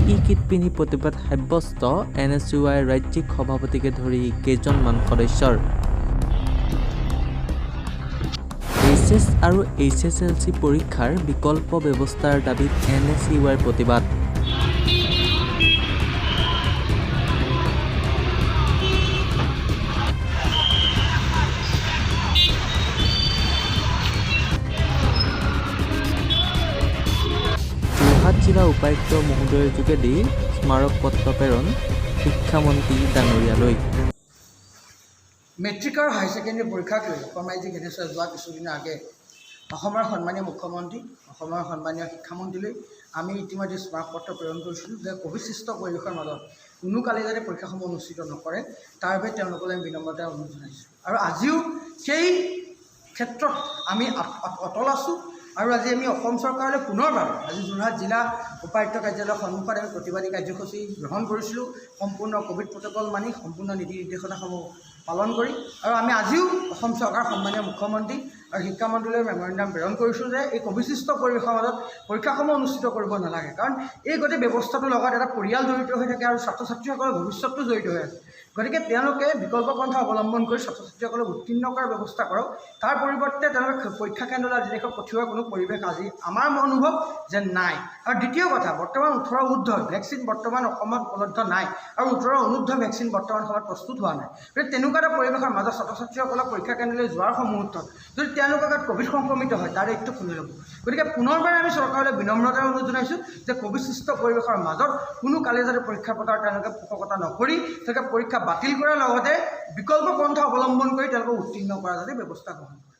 PPE kit পিন্ধি প্ৰতিবাদ সাব্যস্ত Nsui ৰাজ্যিক সভাপতিকে ধৰি কেইজনমান সদস্যৰ। HS আৰু HSLC পৰীক্ষাৰ বিকল্প ব্যৱস্থাৰ দাবীত Nsuiৰ প্ৰতিবাদ। যোৰহাট জিলা উপায়ুক্ত মহোদয়ৰ যোগেদি স্মাৰক পত্ৰ প্ৰেৰণ শিক্ষামন্ত্ৰী ডাঙৰীয়ালৈ। মেট্ৰিক আৰু হাই ছেকেণ্ডেৰী পৰীক্ষাক লৈ অসমৰ যি কেনেকৈ যোৱা কিছুদিনৰ আগে অসমৰ সন্মানীয় মুখ্যমন্ত্ৰী অসমৰ সন্মানীয় শিক্ষামন্ত্ৰীলৈ আমি ইতিমধ্যে স্মাৰক পত্ৰ প্ৰেৰণ কৰিছিলোঁ যে কোভিডসৃষ্ট পৰিৱেশৰ মাজত কোনো কালি যাতে পৰীক্ষাসমূহ অনুষ্ঠিত নকৰে তাৰ বাবে তেওঁলোকলৈ বিনম্ৰতাৰে অনুৰোধ জনাইছোঁ। আৰু আজিও সেই ক্ষেত্ৰত আমি অটল আছোঁ। আৰু আজি আমি অসম চৰকাৰলৈ পুনৰবাৰ আজি যোৰহাট জিলা উপায়ুক্ত কাৰ্যালয়ৰ সন্মুখত আমি প্ৰতিবাদী কাৰ্যসূচী গ্ৰহণ কৰিছিলোঁ সম্পূৰ্ণ কোভিড প্ৰট'কল মানি সম্পূৰ্ণ নীতি নিৰ্দেশনাসমূহ পালন কৰি। আৰু আমি আজিও অসম চৰকাৰৰ সন্মানীয় মুখ্যমন্ত্ৰী আৰু শিক্ষামন্ত্ৰীলৈ মেমৰেণ্ডাম প্ৰেৰণ কৰিছোঁ যে এই কোভিডসৃষ্ট পৰিৱেশৰ মাজত পৰীক্ষাসমূহ অনুষ্ঠিত কৰিব নালাগে, কাৰণ এই গোটেই ব্যৱস্থাটোৰ লগত এটা পৰিয়াল জড়িত হৈ থাকে আৰু ছাত্ৰ ছাত্ৰীসকলৰ ভৱিষ্যতটো জড়িত হৈ আছে। গতিকে তেওঁলোকে বিকল্প পন্থা অৱলম্বন কৰি ছাত্ৰ ছাত্ৰীসকলক উত্তীৰ্ণ কৰাৰ ব্যৱস্থা কৰক, তাৰ পৰিৱৰ্তে তেওঁলোকে পৰীক্ষা কেন্দ্ৰলৈ আজিলৈকে পঠিওৱাৰ কোনো পৰিৱেশ আজি আমাৰ অনুভৱ যে নাই। আৰু দ্বিতীয় কথা, বৰ্তমান 18 ঊৰ্ধ্বৰ ভেকচিন বৰ্তমান অসমত উপলব্ধ নাই আৰু 18 অনুৰ্ধ্বৰ ভেকচিন বৰ্তমান সময়ত প্ৰস্তুত হোৱা নাই। গতিকে তেনেকুৱা এটা পৰিৱেশৰ মাজত ছাত্ৰ ছাত্ৰীসকলক পৰীক্ষা কেন্দ্ৰলৈ যোৱাৰ মুহূৰ্তত যদি তেওঁলোকৰ গাত কোভিড সংক্ৰমিত হয় তাৰ দায়িত্ব কোনে ল'ব? গতিকে পুনৰবাৰ আমি চৰকাৰলৈ বিনম্ৰতাৰে অনুৰোধ জনাইছোঁ যে কোভিডসৃষ্ট পৰিৱেশৰ মাজত কোনো কালি যাতে পৰীক্ষা পতাৰ তেওঁলোকে পোষকতা নকৰি তেওঁলোকে পৰীক্ষা বাতিল কৰাৰ লগতে বিকল্প পন্থা অৱলম্বন কৰি তেওঁলোকক উত্তীৰ্ণ কৰা যাতে ব্যৱস্থা গ্ৰহণ কৰে।